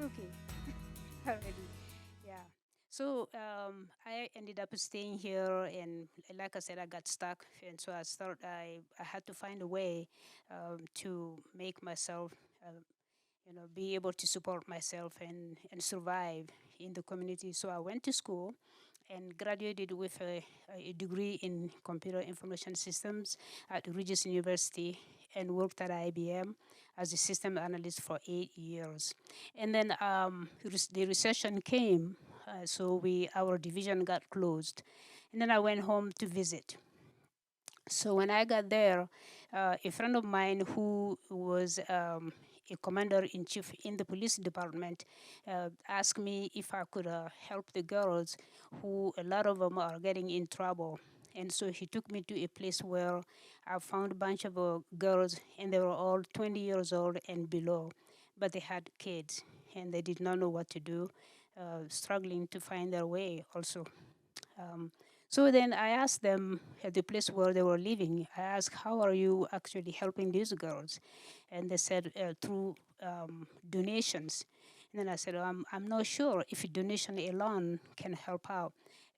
Okay. Already. Yeah. So I ended up staying here, and like I said, I got stuck, and so I had to find a way to make myself, be able to support myself and survive in the community. So I went to school and graduated with a degree in computer information systems at Regis University and worked at IBM as a system analyst for 8 years. And then the recession came, so our division got closed. And then I went home to visit. So when I got there, a friend of mine who was a commander in chief in the police department asked me if I could help the girls, who a lot of them are getting in trouble. And so he took me to a place where I found a bunch of girls, and they were all 20 years old and below, but they had kids, and they did not know what to do, struggling to find their way also. Um, so then I asked them at the place where they were living, I asked, how are you actually helping these girls? And they said, through donations. And then I said, I'm not sure if a donation alone can help out.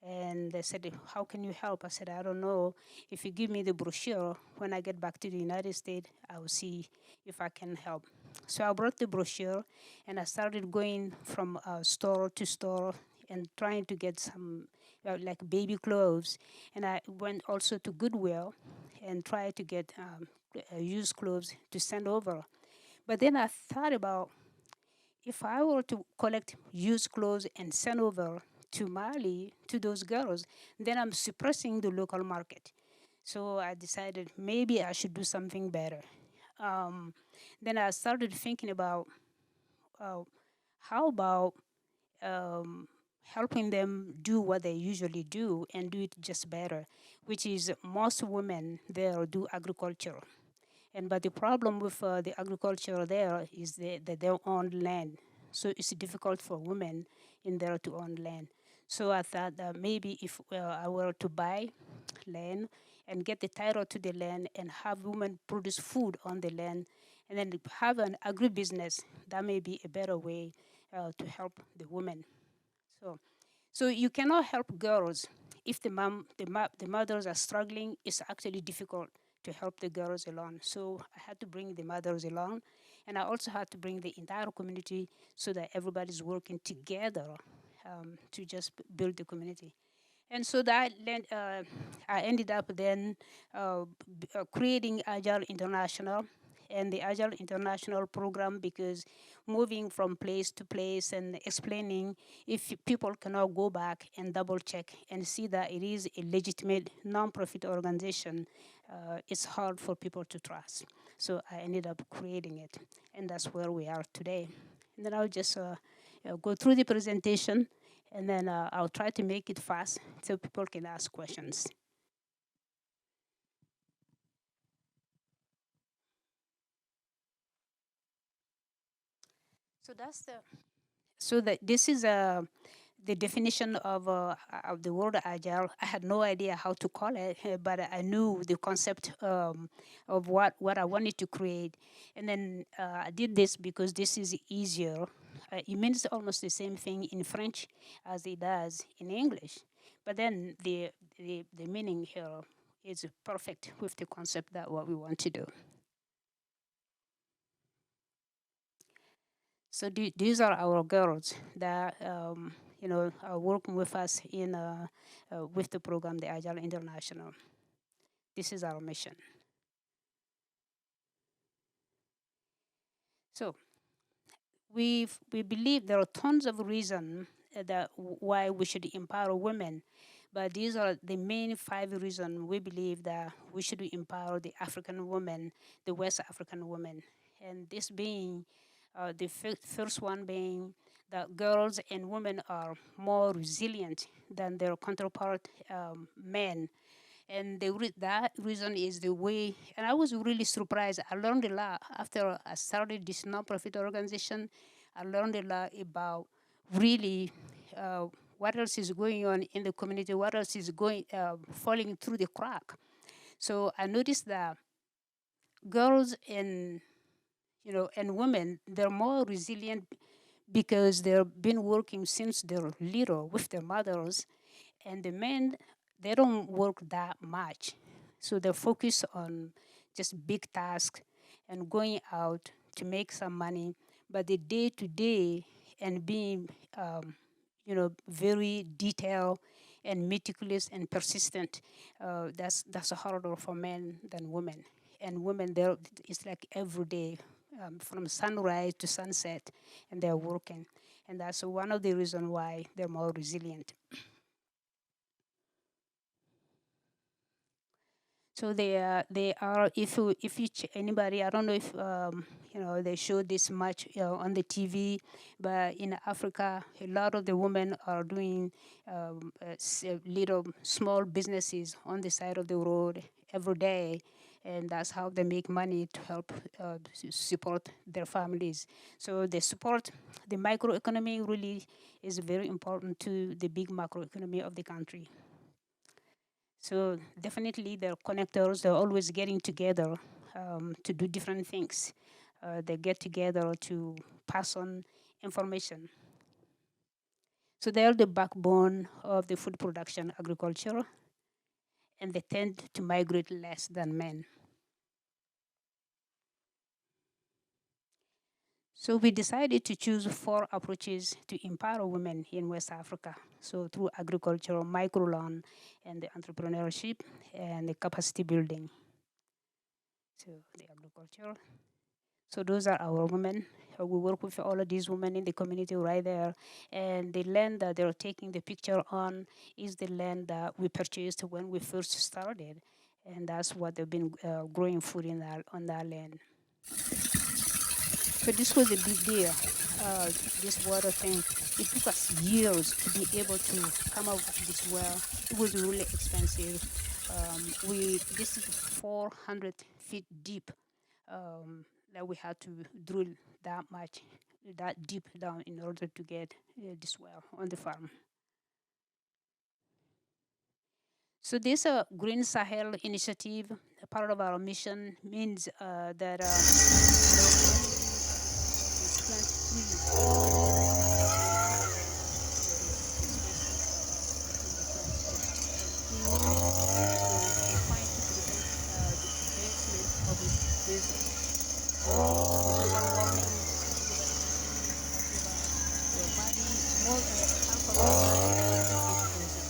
And they said, how can you help? I said, I don't know. If you give me the brochure, when I get back to the United States, I will see if I can help. So I brought the brochure, and I started going from store to store and trying to get some like baby clothes. And I went also to Goodwill and tried to get used clothes to send over. But then I thought about, if I were to collect used clothes and send over to Mali to those girls, then I'm suppressing the local market. So I decided maybe I should do something better. Um, then I started thinking about uh, how about um, helping them do what they usually do and do it just better, which is most women there do agriculture. And but the problem with the agriculture there is that they don't own land. So it's difficult for women in there to own land. So I thought that maybe if I were to buy land and get the title to the land and have women produce food on the land and then have an agribusiness, that may be a better way to help the women. So, so you cannot help girls if the mothers are struggling. It's actually difficult to help the girls alone. So I had to bring the mothers along, and I also had to bring the entire community so that everybody's working together to just build the community. And so I ended up then creating Agile International and the Agile International program, because moving from place to place and explaining, if people cannot go back and double check and see that it is a legitimate nonprofit organization, it's hard for people to trust. So I ended up creating it, and that's where we are today. And then I'll just go through the presentation, and then I'll try to make it fast so people can ask questions. So that's the so that this is the definition of the word agile. I had no idea how to call it, but I knew the concept of what I wanted to create, and then I did this because this is easier. It means almost the same thing in French as it does in English, but then the meaning here is perfect with the concept that what we want to do. So these are our girls that are working with us in with the program, the Agile International. This is our mission. So we believe there are tons of reasons why we should empower women, but these are the main 5 reasons we believe that we should empower the African women, the West African women, and this being the first one being that girls and women are more resilient than their counterpart men. And that reason is the way, and I was really surprised. I learned a lot after I started this nonprofit organization. I learned a lot about really what else is going on in the community, what else is falling through the crack. So I noticed that girls and women, they're more resilient because they've been working since they're little with their mothers, and the men, they don't work that much. So they're focused on just big tasks and going out to make some money. But the day to day and being, very detailed and meticulous and persistent, that's harder for men than women. And women, there it's like every day, from sunrise to sunset, and they're working. And that's one of the reasons why they're more resilient. So they are. Anybody, I don't know if they show this much on the TV, but in Africa, a lot of the women are doing little small businesses on the side of the road every day, and that's how they make money to help support their families. So they support the microeconomy. Really is very important to the big macroeconomy of the country. So definitely the connectors, they're always getting together to do different things. They get together to pass on information. So they're the backbone of the food production agriculture, and they tend to migrate less than men. So we decided to choose 4 approaches to empower women in West Africa. So through agriculture, microloan, and the entrepreneurship, and the capacity building. So the agriculture. So those are our women. We work with all of these women in the community right there. And the land that they're taking the picture on is the land that we purchased when we first started. And that's what they've been growing food on that land. So this was a big deal. This water thing, it took us years to be able to come up with this well. It was really expensive. This is 400 feet deep, that we had to drill that much, that deep down in order to get this well on the farm. So this Green Sahel initiative, a part of our mission, means that plant trees of the desert. Global warming, more than half of the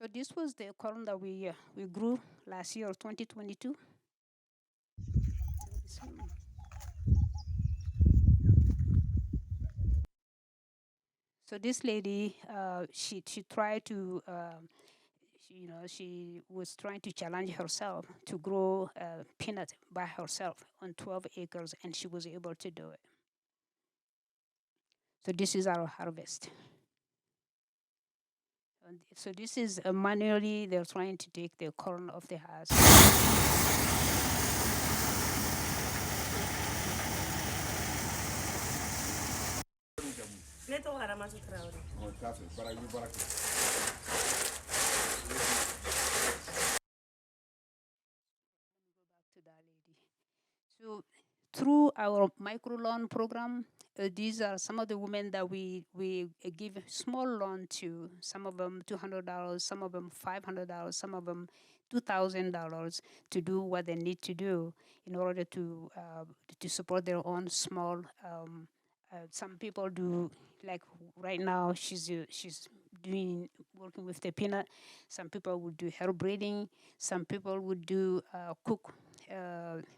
So this was the corn that we grew last year, 2022. So this lady, she tried to, she was trying to challenge herself to grow peanut by herself on 12 acres, and she was able to do it. So this is our harvest. And so this is manually, they're trying to take the corn off the husk. To that lady. So through our microloan program, these are some of the women that we give small loan to. Some of them $200, some of them $500, some of them $2,000 to do what they need to do in order to support their own small. Some people do, like right now she's doing working with the peanut. Some people would do hair braiding. Some people would do cook.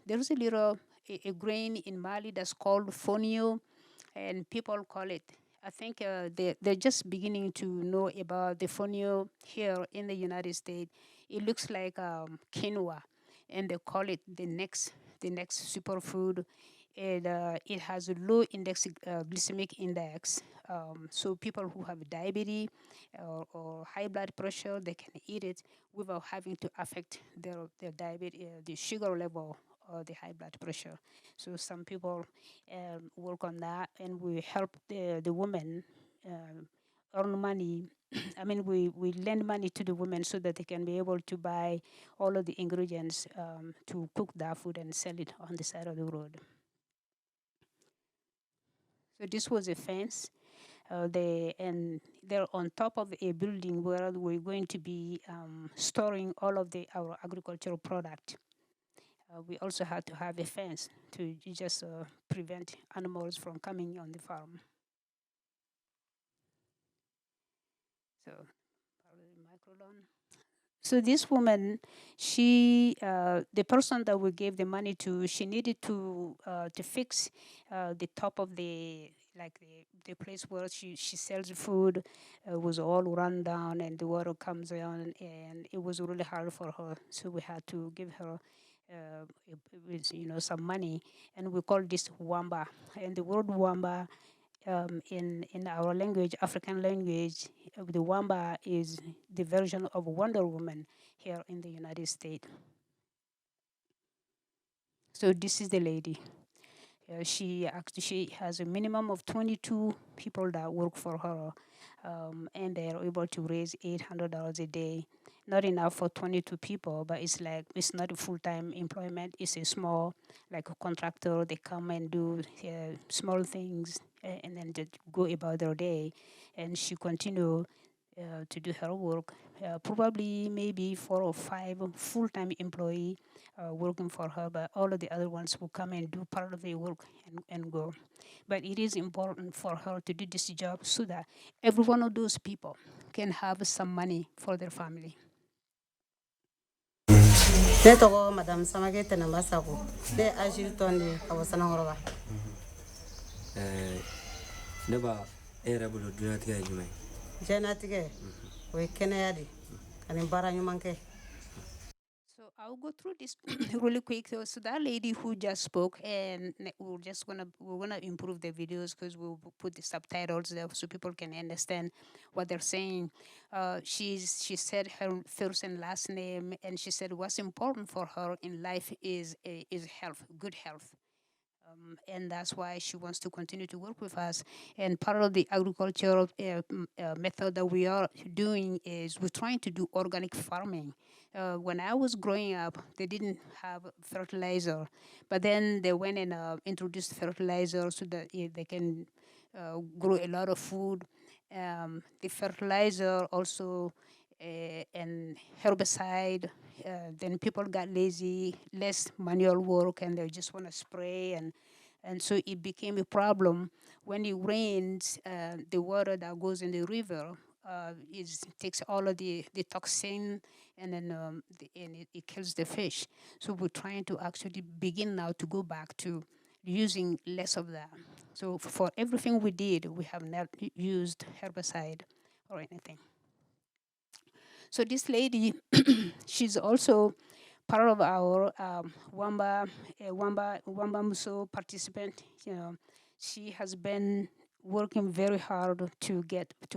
There's a grain in Mali that's called fonio, and people call it. I think they're just beginning to know about the fonio here in the United States. It looks like quinoa, and they call it the next superfood. It has a low glycemic index. So people who have diabetes or high blood pressure, they can eat it without having to affect their diabetes, the sugar level or the high blood pressure. So some people work on that, and we help the women earn money. I mean, we lend money to the women so that they can be able to buy all of the ingredients to cook that food and sell it on the side of the road. So this was a fence. And they're on top of a building where we're going to be storing all of our agricultural product. We also had to have a fence to just prevent animals from coming on the farm. So, probably microloan. So this woman, the person that we gave the money to, she needed to fix the top of the place where she sells food was all run down and the water comes on and it was really hard for her. So we had to give her some money, and we call this wamba. And the word wamba in our language, African language, the Wamba is the version of Wonder Woman here in the United States. So this is the lady. She has a minimum of 22 people that work for her, and they are able to raise $800 a day. Not enough for 22 people, but it's not a full-time employment. It's a small, like a contractor. They come and do small things, and then they go about their day. And she continue to do her work. Probably maybe 4 or 5 full-time employee working for her, but all of the other ones will come and do part of the work and go. But it is important for her to do this job so that every one of those people can have some money for their family. Ne tɔgɔ madame Samake Tɛnɛnba Sako, ne Agile tɔn de ka bɔ Sanankɔrɔba. Ne ba e yɛrɛ bolo diɲɛlatigɛ ye jumɛn? Diɲɛlatigɛ o ye kɛnɛya de ani baara ɲuman kɛ. So I'll go through this really quick. So that lady who just spoke, and we're gonna improve the videos because we'll put the subtitles there so people can understand what they're saying. She said her first and last name, and she said what's important for her in life is health, good health. And that's why she wants to continue to work with us. And part of the agricultural method that we are doing is we're trying to do organic farming. When I was growing up, they didn't have fertilizer, but then they went and introduced fertilizer so that they can grow a lot of food. The fertilizer also and herbicide. Then people got lazy, less manual work, and they just want to spray, and so it became a problem. When it rains, the water that goes in the river takes all of the toxin, and then it kills the fish. So we're trying to actually begin now to go back to using less of that. So for everything we did, we have not used herbicide or anything. So this lady, she's also part of our Wamba Muso participant. She has been working very hard to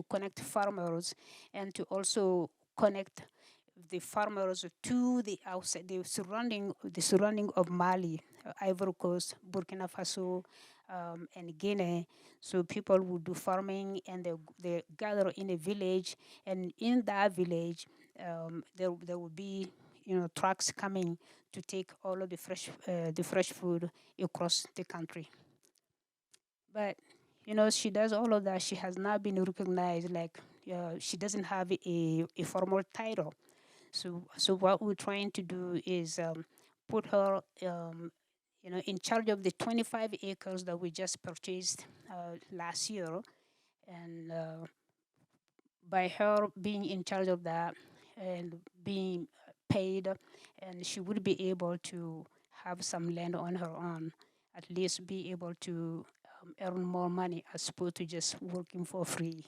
connect farmers and to also connect the farmers to the outside, the surrounding of Mali, Ivory Coast, Burkina Faso, and Guinea. So people would do farming, and they gather in a village, and in that village, there will be trucks coming to take all of the fresh food across the country. But she does all of that. She has not been recognized. Like she doesn't have a formal title. So what we're trying to do is put her, in charge of the 25 acres that we just purchased last year, and by her being in charge of that and being paid, and she would be able to have some land on her own, at least be able to earn more money as opposed to just working for free.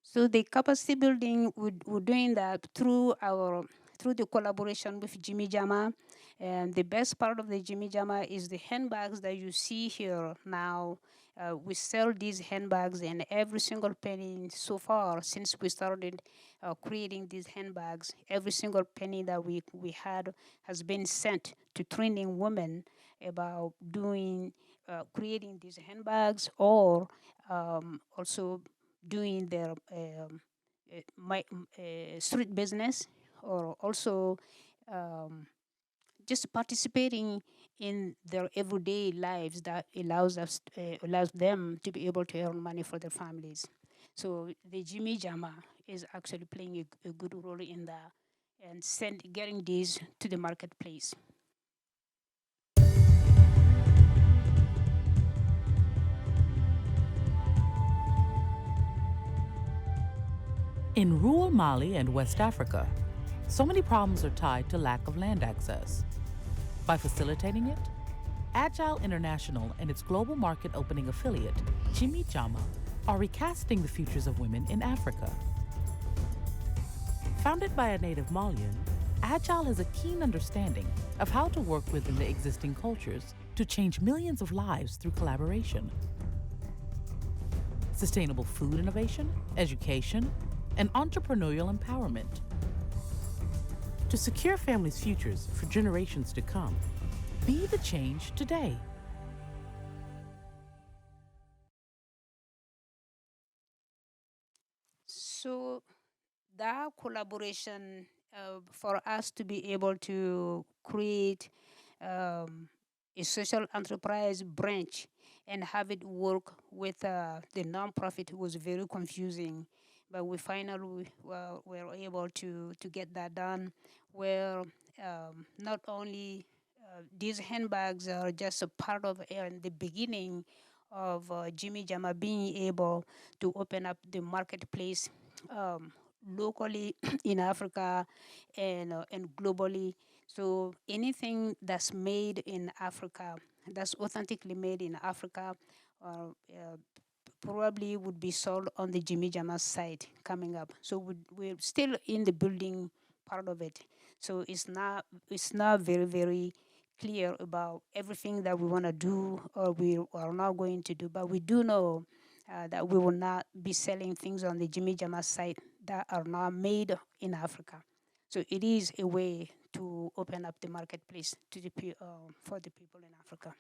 So the capacity building, we're doing that through the collaboration with Jimmy Jama. And the best part of the Jimmy Jama is the handbags that you see here now. We sell these handbags, and every single penny so far since we started creating these handbags, every single penny that we had has been sent to training women about doing creating these handbags, or also doing their street business, or also um, just participating in their everyday lives that allows them to be able to earn money for their families. So the Jimmy Jama is actually playing a good role in that, and getting these to the marketplace. In rural Mali and West Africa, so many problems are tied to lack of land access. By facilitating it, Agile International and its global market opening affiliate, Jimmy Jama, are recasting the futures of women in Africa. Founded by a native Malian, Agile has a keen understanding of how to work within the existing cultures to change millions of lives through collaboration. Sustainable food innovation, education, and entrepreneurial empowerment. To secure families' futures for generations to come, be the change today. So that collaboration, for us to be able to create um, a social enterprise branch and have it work with the nonprofit, was very confusing. But we finally were able to get that done, where not only these handbags are just a part of the beginning of Jimmy Jama being able to open up the marketplace um, locally in Africa and globally. So anything that's made in Africa, that's authentically made in Africa, probably would be sold on the Jimmy Jama site coming up. So we're still in the building part of it. So it's not very clear about everything that we want to do or we are not going to do. But we do know that we will not be selling things on the Jimmy Jama site that are not made in Africa. So it is a way to open up the marketplace to for the people in Africa.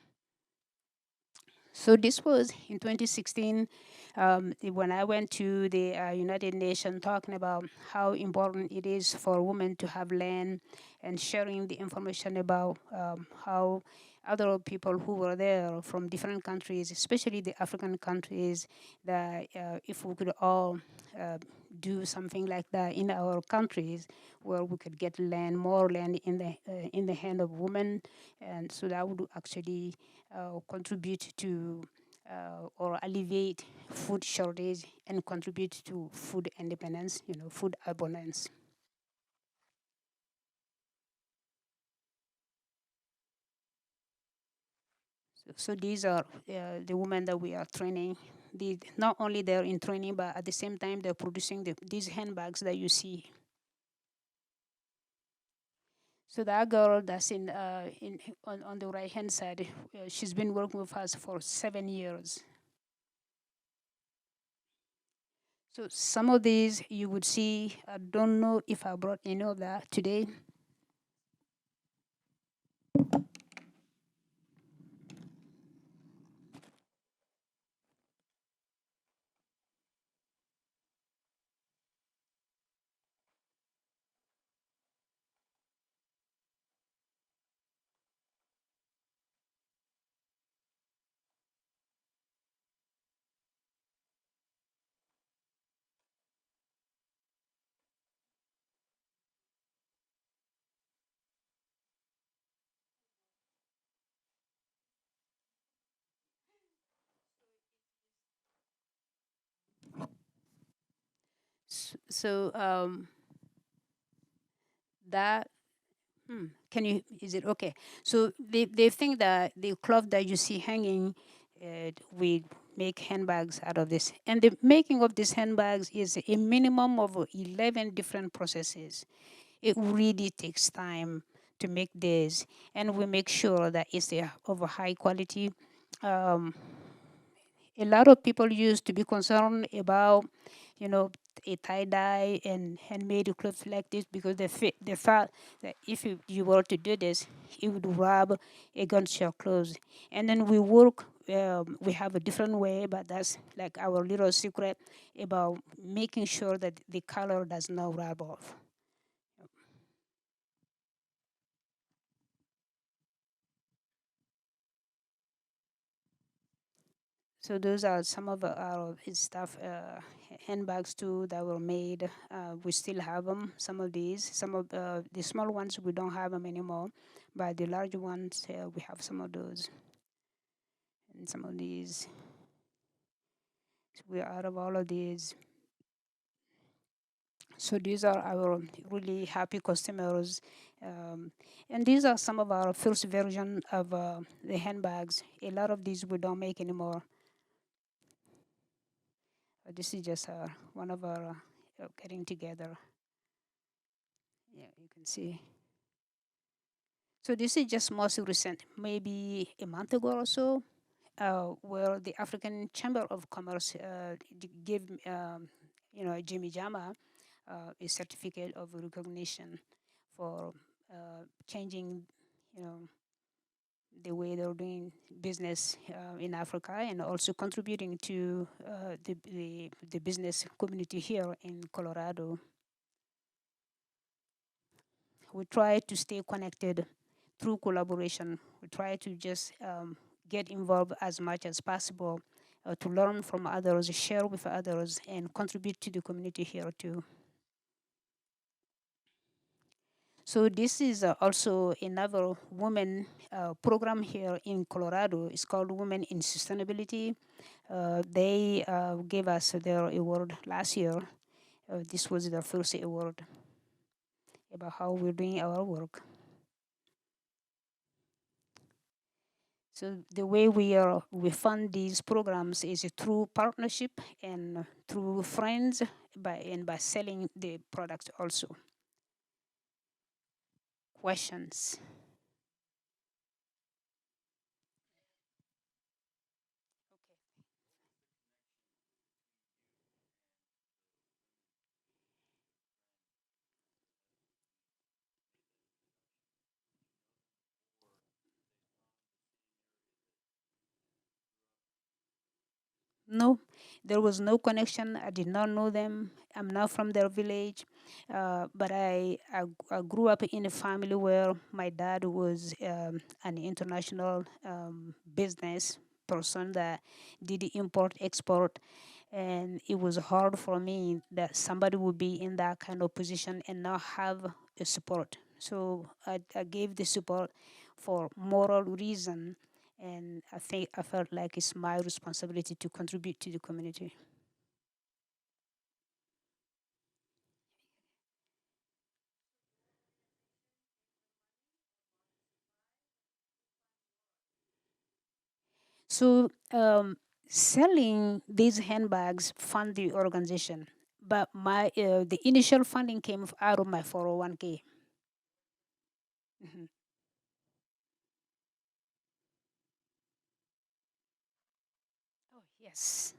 So this was in 2016 when I went to the United Nations, talking about how important it is for women to have land, and sharing the information about how other people who were there from different countries, especially the African countries, that if we could all uh, do something like that in our countries, where we could get land, more land in the hand of women, and so that would actually contribute to or alleviate food shortage and contribute to food independence, food abundance. So these are the women that we are training. Not only they're in training, but at the same time they're producing these handbags that you see. So that girl that's on the right hand side, she's been working with us for 7 years. So some of these you would see. I don't know if I brought any of that today. So that can you is it okay? So they think that the cloth that you see hanging, we make handbags out of this, and the making of these handbags is a minimum of 11 different processes. It really takes time to make this, and we make sure that it's of a high quality. Um, A lot of people used to be concerned about, you know, a tie dye and handmade clothes like this because they thought that if you were to do this, it would rub against your clothes. And then we work. We have a different way, but that's like our little secret about making sure that the color does not rub off. So those are some of our stuff, handbags too that were made. We still have them. Some of these, some of the small ones we don't have them anymore, but the large ones we have some of those. And some of these, so we're out of all of these. So these are our really happy customers. Um, and these are some of our first version of the handbags. A lot of these we don't make anymore. This is just one of our getting together. Yeah, you can see. So this is just most recent, maybe a month ago or so, where the African Chamber of Commerce gave, Jimmy Jama a certificate of recognition for changing, you know, the way they're doing business in Africa, and also contributing to the business community here in Colorado. We try to stay connected through collaboration. We try to just get involved as much as possible to learn from others, share with others, and contribute to the community here too. So this is also another women program here in Colorado. It's called Women in Sustainability. They gave us their award last year. This was their first award about how we're doing our work. So the way we fund these programs is through partnership and through friends by selling the products also. Questions? No, there was no connection. I did not know them. I'm not from their village, but I grew up in a family where my dad was an international business person that did import export, and it was hard for me that somebody would be in that kind of position and not have a support. So I gave the support for moral reason, and I think I felt like it's my responsibility to contribute to the community. So selling these handbags fund the organization, but my the initial funding came out of my 401k. Mhm. Oh yes.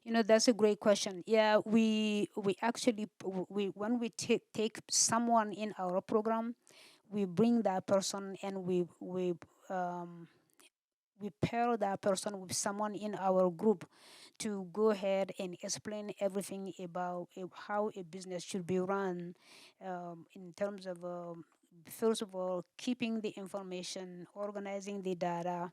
You know, that's a great question. Yeah, we actually we when we take someone in our program, we bring that person and um, we pair that person with someone in our group to go ahead and explain everything about how a business should be run, in terms of first of all keeping the information, organizing the data,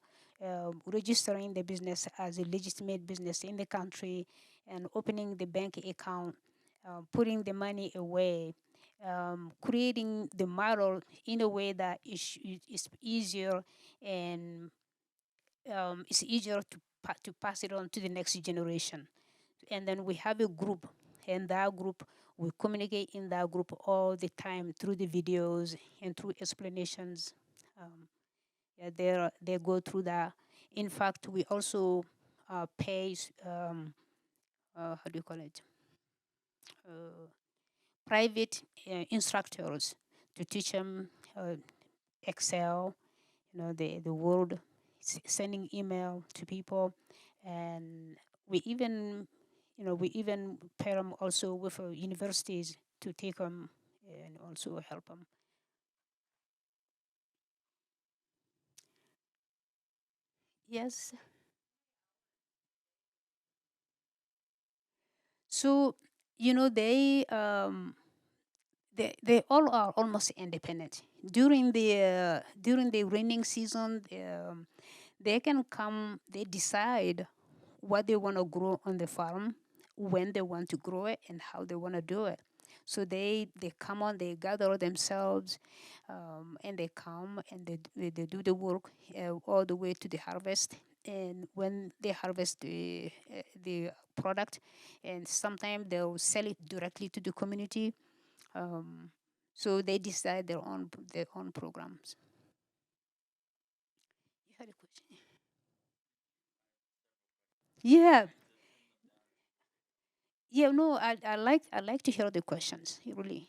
registering the business as a legitimate business in the country, and opening the bank account, putting the money away, creating the model in a way that is easier, and it's easier to pass it on to the next generation. And then we have a group, and that group, we communicate in that group all the time through the videos and through explanations. Um, yeah, they go through that, In fact, we also pay, how do you call it, private instructors to teach them Excel, the word, sending email to people, and we even pair them also with universities to take them and also help them. Yes. So they all are almost independent during the raining season. They can come. They decide what they want to grow on the farm, when they want to grow it, and how they want to do it. So they come on, they gather themselves, and they come and they do the work all the way to the harvest. And when they harvest the product, and sometimes they'll sell it directly to the community. Um, so they decide their own programs. You had a question? Yeah, yeah. No, I like to hear the questions. Really.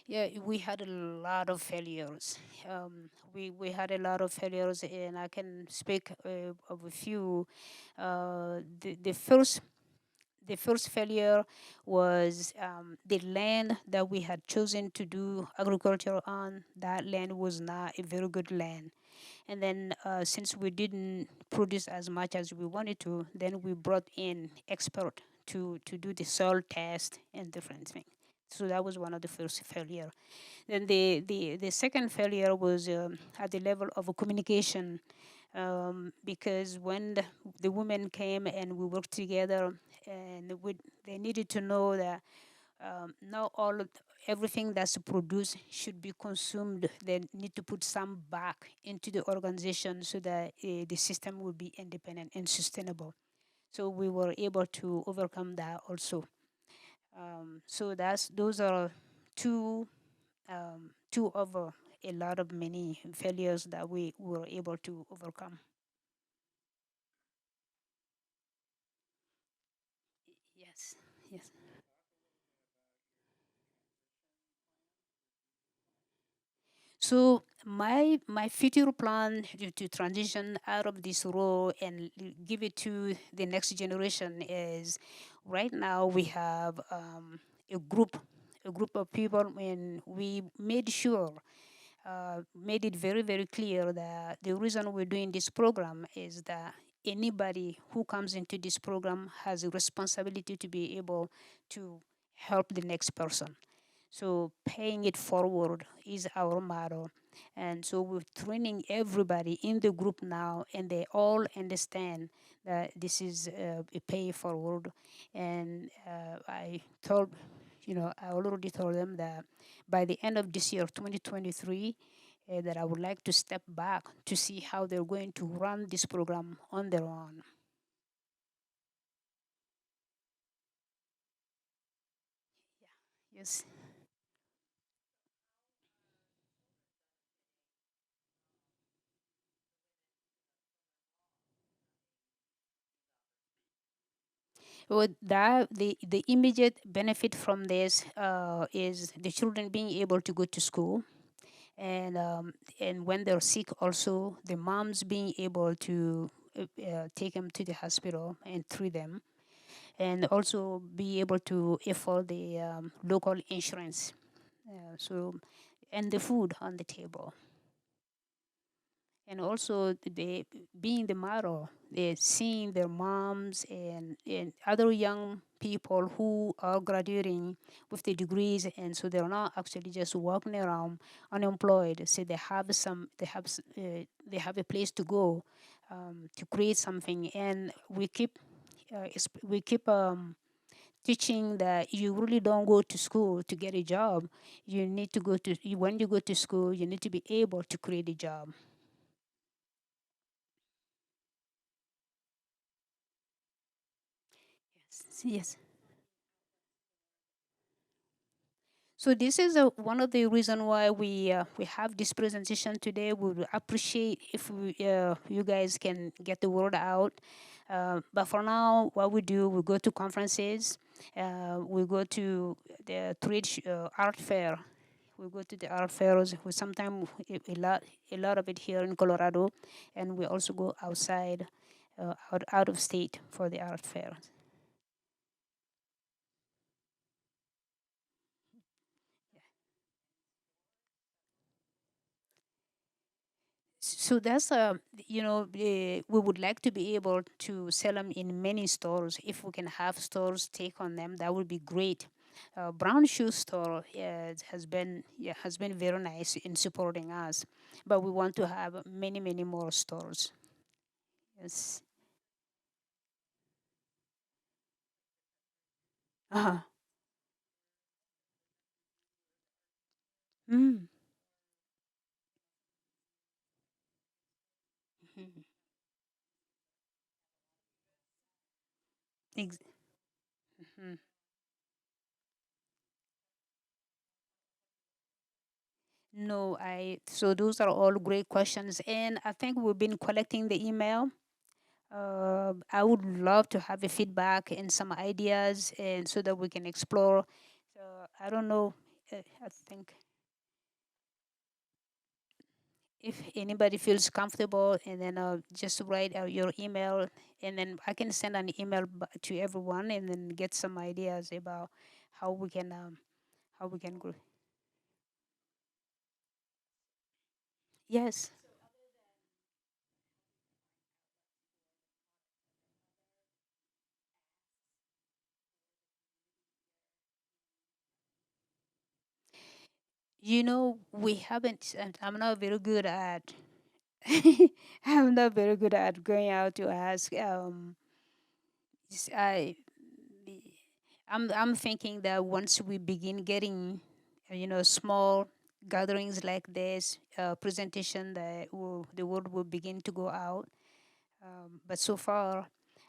Yeah, we had a lot of failures. We had a lot of failures, and I can speak of a few. The first failure was the land that we had chosen to do agriculture on. That land was not a very good land. And then, since we didn't produce as much as we wanted to, then we brought in expert to do the soil test and different things. So that was one of the first failure. Then the second failure was at the level of a communication, because when the women came and we worked together, and they needed to know that not everything that's produced should be consumed. They need to put some back into the organization so that the system will be independent and sustainable. So we were able to overcome that also. So those are two two of a lot of many failures that we were able to overcome. Yes, yes. So my future plan to transition out of this role and give it to the next generation is, right now we have a group a group of people, and we made it very, very clear that the reason we're doing this program is that anybody who comes into this program has a responsibility to be able to help the next person. So paying it forward is our motto. And so we're training everybody in the group now, and they all understand that this is a pay forward. And I already told them that by the end of this year, 2023, that I would like to step back to see how they're going to run this program on their own. Yes. Well, the immediate benefit from this is the children being able to go to school, and when they're sick, also the moms being able to take them to the hospital and treat them, and also be able to afford the local insurance. And the food on the table. And also being the model, they're seeing their moms and other young people who are graduating with the degrees, and so they're not actually just walking around unemployed. So they have a place to go, to create something. And we keep teaching that you really don't go to school to get a job. You need to when you go to school, you need to be able to create a job. Yes. So this is one of the reason why we have this presentation today. We would appreciate if you guys can get the word out. But for now, what we do, we go to conferences, we go to the art fair. We go to the art fairs. We sometimes a lot of it here in Colorado, and we also go outside, out of state for the art fair. So that's we would like to be able to sell them in many stores. If we can have stores take on them, that would be great. Brown Shoe Store has been very nice in supporting us, but we want to have many more stores. Yes. Uh-huh. Mm. Mhm. Ex- mhm. No, so those are all great questions, and I think we've been collecting the email. I would love to have a feedback and some ideas, and so that we can explore. So I don't know. I think if anybody feels comfortable, and then just write out your email, and then I can send an email to everyone, and then get some ideas about how we can um, how we can grow. Yes. We haven't. And I'm not very good at. I'm not very good at going out to ask. S- I, I'm thinking that once we begin getting, small gatherings like this, presentation, the word will begin to go out. But so far,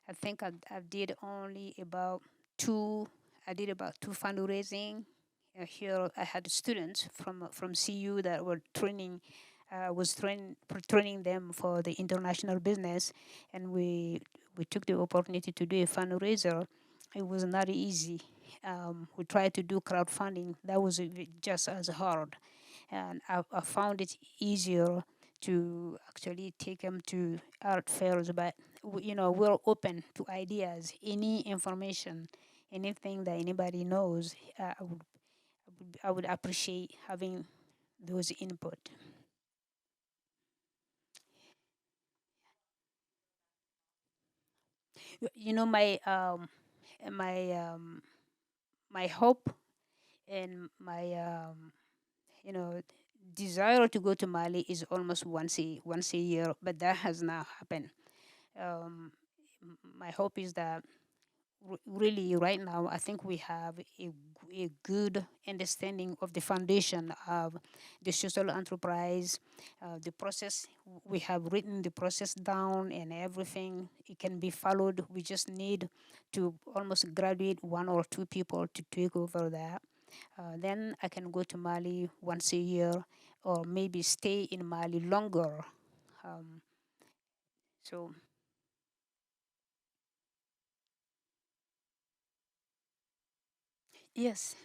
I think I did only about two. I did about two fundraising. Here, I had students from CU that were training. Was training them for the international business, and we took the opportunity to do a fundraiser. It was not easy. We tried to do crowdfunding. That was just as hard, and I found it easier to actually take them to art fairs. But we're open to ideas, any information, anything that anybody knows. I would appreciate having those input. My my my hope and my you know desire to go to Mali is almost once a year, but that has not happened. Um, my hope is that really right now I think we have a good understanding of the foundation of the social enterprise, the process. We have written the process down and everything. It can be followed. We just need to almost graduate one or two people to take over that. Then I can go to Mali once a year, or maybe stay in Mali longer. um, so yes.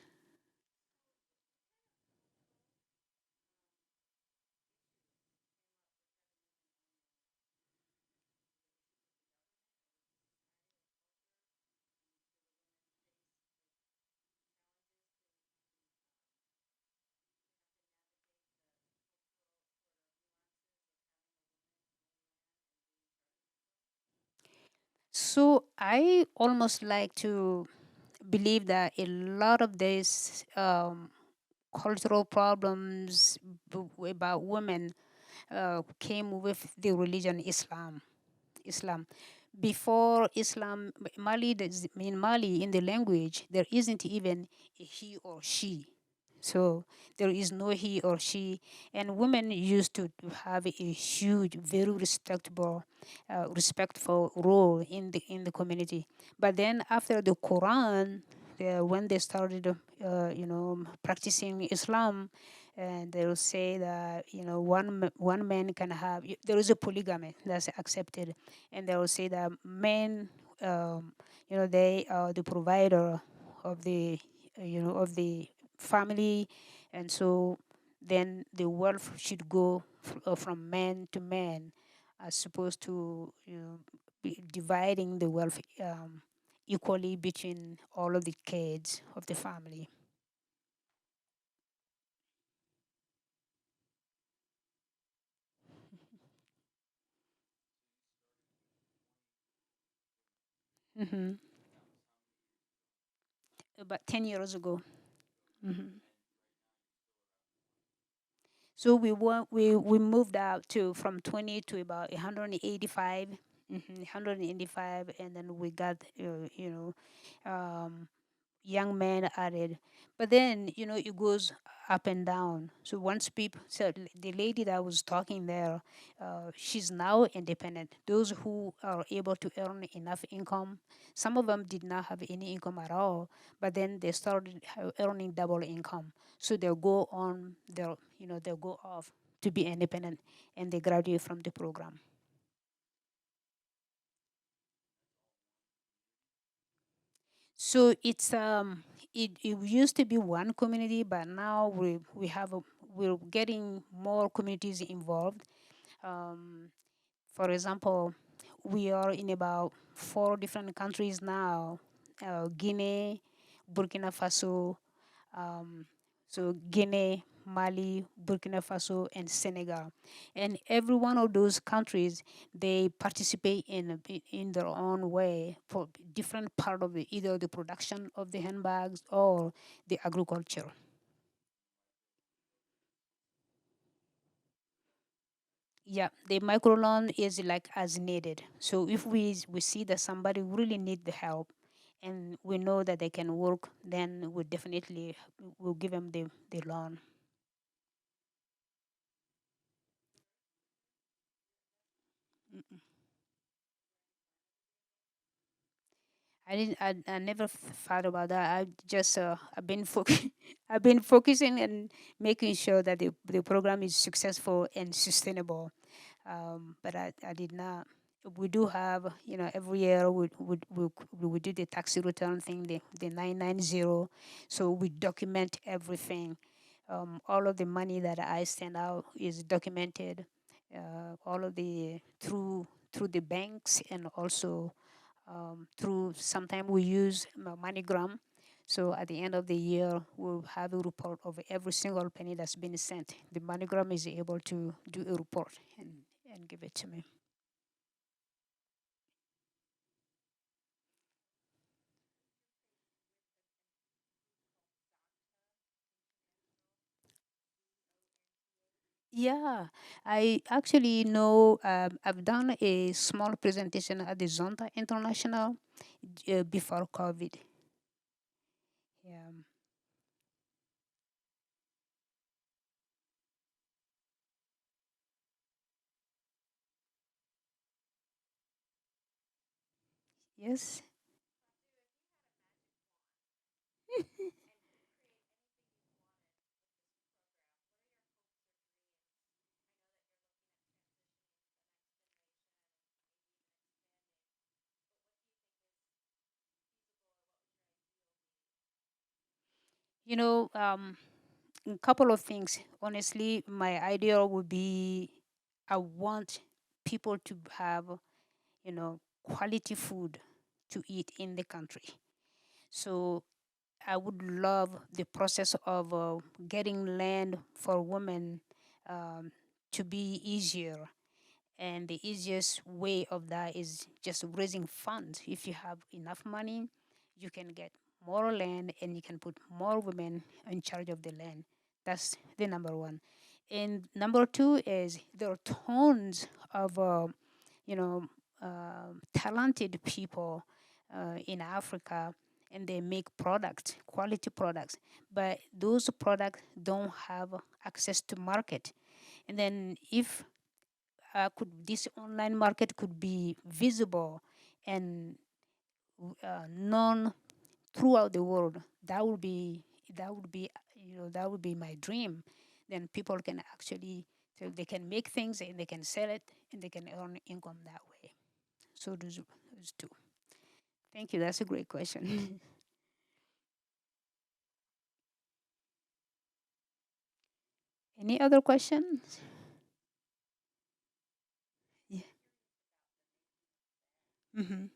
So I almost like to believe that a lot of these cultural problems about women came with the religion Islam. before Islam, Mali, in Mali, in the language, there isn't even a he or she. So there is no he or she, and women used to have a huge, very respectful role in the community. But then after the Quran, when they started, practicing Islam, and they will say that one man can have. There is a polygamy that's accepted, and they will say that men, they are the provider of the of the family, and so then the wealth should go from man to man, as opposed to be dividing the wealth equally between all of the kids of the family. Hmm. About 10 years ago. Hmm. So we moved out to from 20 to about 185. 185, and then we got young men added. But then, it goes up and down. So once people, so the lady that was talking there, she's now independent. Those who are able to earn enough income, some of them did not have any income at all, but then they started earning double income. So they'll go on, they'll go off to be independent, and they graduate from the program. So it used to be one community, but now we're getting more communities involved. Um, for example, we are in about four different countries now: Guinea, Burkina Faso, um, so Guinea, Mali, Burkina Faso, and Senegal. And every one of those countries, they participate in their own way for different part of either the production of the handbags or the agriculture. Yeah, the microloan is like as needed. So if we see that somebody really need the help, and we know that they can work, then we definitely will give them the loan. I never thought about that. I just I've been focusing and making sure that the program is successful and sustainable. But I did not. We do have, every year we do the tax return thing, the 990. So we document everything. All of the money that I send out is documented. All of the through the banks, and also through sometimes we use MoneyGram. So at the end of the year, we'll have a report of every single penny that's been sent. The MoneyGram is able to do a report and give it to me. Yeah, I actually know. I've done a small presentation at the Zonta International before COVID. Yeah. Yes. You know, a couple of things. Honestly, my idea would be I want people to have, quality food to eat in the country. So I would love the process of getting land for women um, to be easier. And the easiest way of that is just raising funds. If you have enough money, you can get more land, and you can put more women in charge of the land. That's the number one. And number two is there are tons of, you know, talented people in Africa, and they make products, quality products, but those products don't have access to market. And then if could this online market could be visible and known throughout the world, that would be my dream. Then people can actually, so they can make things and they can sell it and they can earn income that way. So those two. Thank you. That's a great question. Any other questions? Yeah. hmm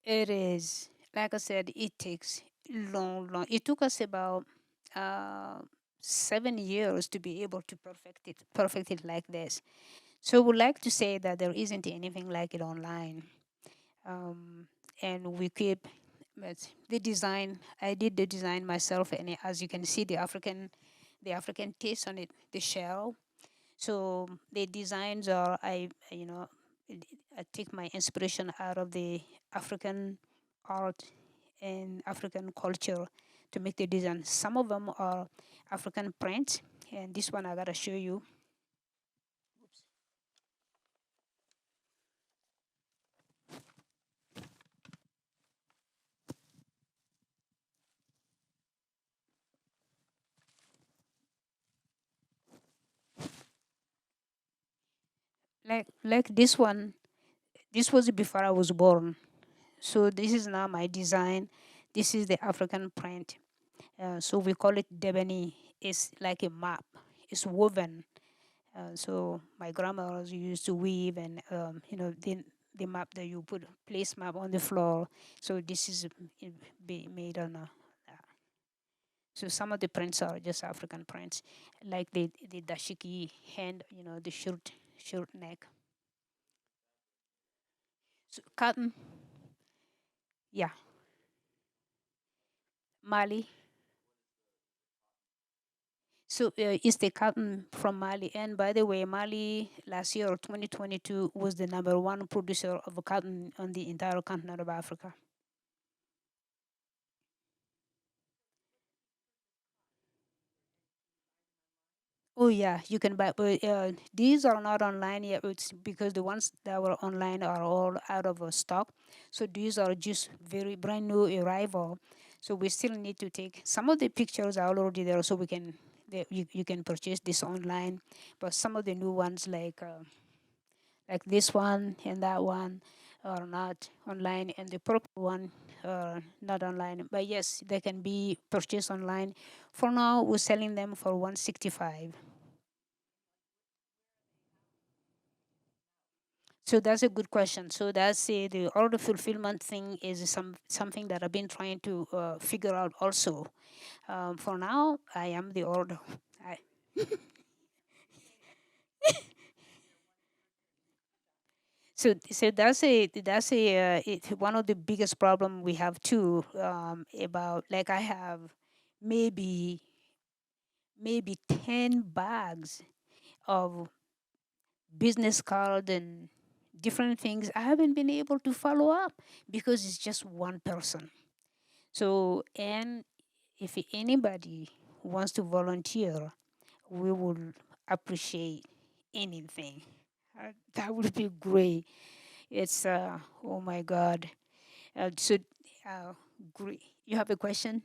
It is, like I said, it takes long. It took us about uh, 7 years to be able to perfect it like this. So we like to say that there isn't anything like it online. Um, and we keep but the design. I did the design myself, and as you can see, the African taste on it, the shell. So the designs are I take my inspiration out of the African art and African culture to make the design. Some of them are African print, and this one I gotta show you. Like this one. This was before I was born. So this is now my design. This is the African print. So we call it Debony. It's like a map. It's woven. So my grandma used to weave, and the map that you put place map on the floor. So this is made on a. So some of the prints are just African prints, like the dashiki hand, the short neck. So cotton, yeah, Mali. So it's the cotton from Mali. And by the way, Mali last year, 2022, was the number one producer of cotton on the entire continent of Africa. Oh yeah, you can buy, but these are not online yet. It's because the ones that were online are all out of stock. So these are just very brand new arrival. So we still need to take some of the pictures are already there, so you can purchase this online. But some of the new ones like this one and that one are not online, and the purple one not online. But yes, they can be purchased online. For now, we're selling them for 165. So that's a good question. So that's the order fulfillment thing is something that I've been trying to figure out also. For now, I am the order. I, so one of the biggest problem we have too, about, like, I have maybe 10 bags of business card and different things. I haven't been able to follow up because it's just one person. So, and if anybody wants to volunteer, we will appreciate anything. That would be great. It's oh my God. Uh, great. You have a question?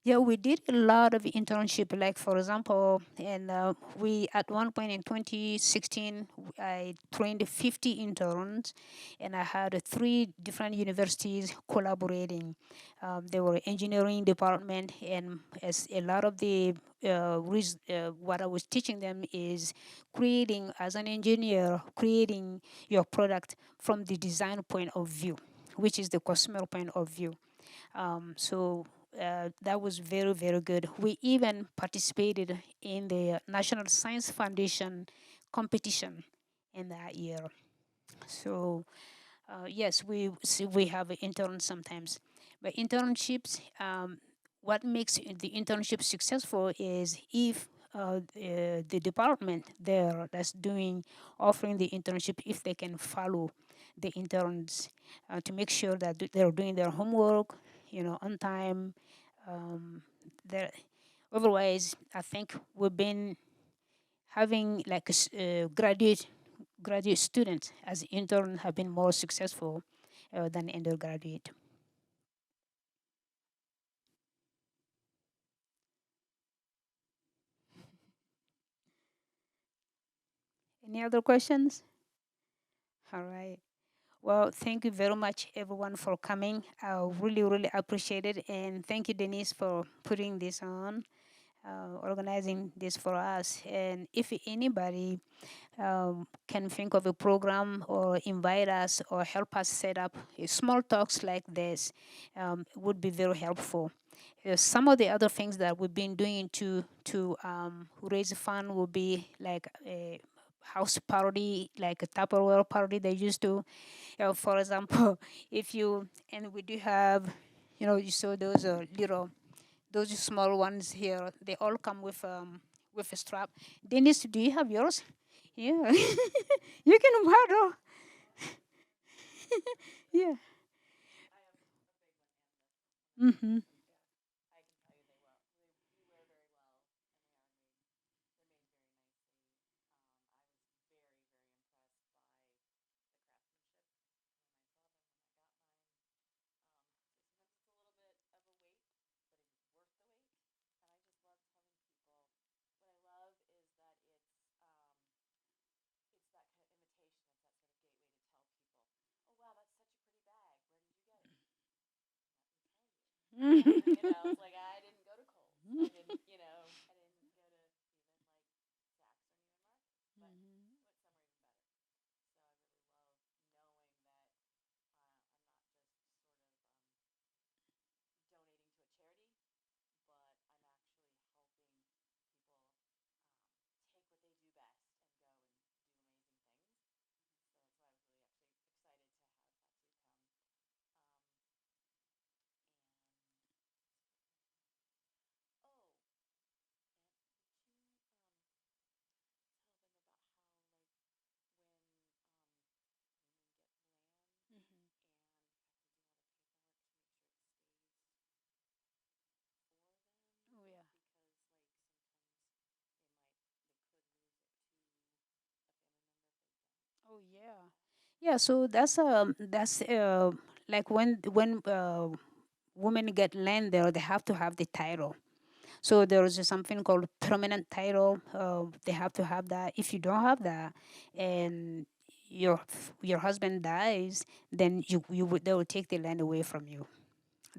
Yeah, we did a lot of internship. Like, for example, and we at one point in 2016, I trained 50 interns, and I had three different universities collaborating. They were engineering department, and as a lot of the what I was teaching them is creating, as an engineer, creating your product from the design point of view, which is the customer point of view. So that was very, very good. We even participated in the National Science Foundation competition in that year. So yes, we have interns sometimes, but internships. What makes the internship successful is if the department there that's doing offering the internship, if they can follow the interns to make sure that they're doing their homework, on time. Um, there- Otherwise, I think we've been having like graduate students as interns have been more successful than undergraduate. Any other questions? All right. Well, thank you very much, everyone, for coming. I really, really appreciate it. And thank you, Denise, for putting this on, organizing this for us. And if anybody can think of a program or invite us or help us set up small talks like this, would be very helpful. Some of the other things that we've been doing to raise fund will be like a house party, like a Tupperware party they used to. For example, if you and we do have, you saw those those small ones here. They all come with a strap. Dennis, do you have yours? Yeah, you can borrow. Yeah. Mm-hmm. Oh yeah. Oh yeah. Yeah. So that's like when women get land there, they have to have the title. So there is something called permanent title. They have to have that. If you don't have that, and your husband dies, then they will take the land away from you,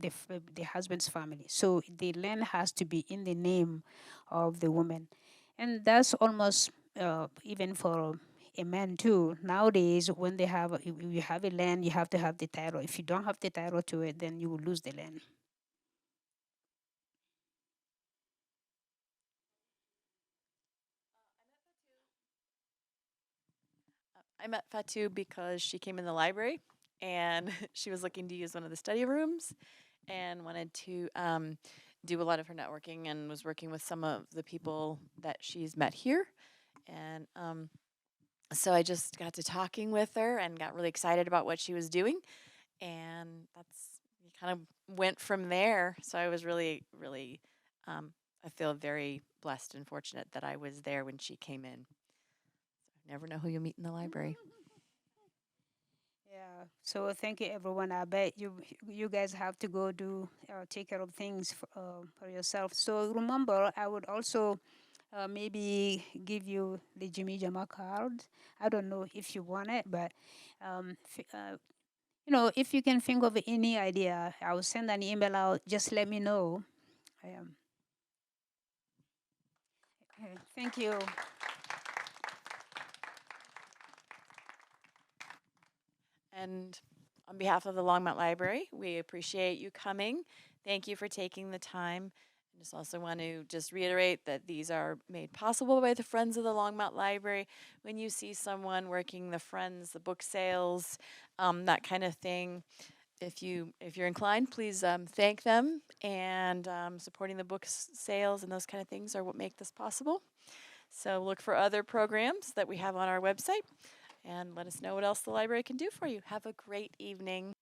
the husband's family. So the land has to be in the name of the woman, and that's almost even for a man too. Nowadays, when if you have a land, you have to have the title. If you don't have the title to it, then you will lose the land. I met Fatu because she came in the library and she was looking to use one of the study rooms and wanted to do a lot of her networking and was working with some of the people that she's met here. And so I just got to talking with her and got really excited about what she was doing. And that's kind of went from there. So I was really, really, I feel very blessed and fortunate that I was there when she came in. So never know who you meet in the library. Yeah. So thank you, everyone. I bet you guys have to go do take care of things for yourself. So remember, I would also maybe give you the Jimmy Jama card. I don't know if you want it, but if you can think of any idea, I will send an email out. Just let me know. Okay, thank you. And on behalf of the Longmont Library, we appreciate you coming. Thank you for taking the time Just also want to just reiterate that these are made possible by the Friends of the Longmont Library. When you see someone working the Friends, the book sales, that kind of thing, if you're inclined, please thank them. And supporting the book sales and those kind of things are what make this possible. So look for other programs that we have on our website and let us know what else the library can do for you. Have a great evening.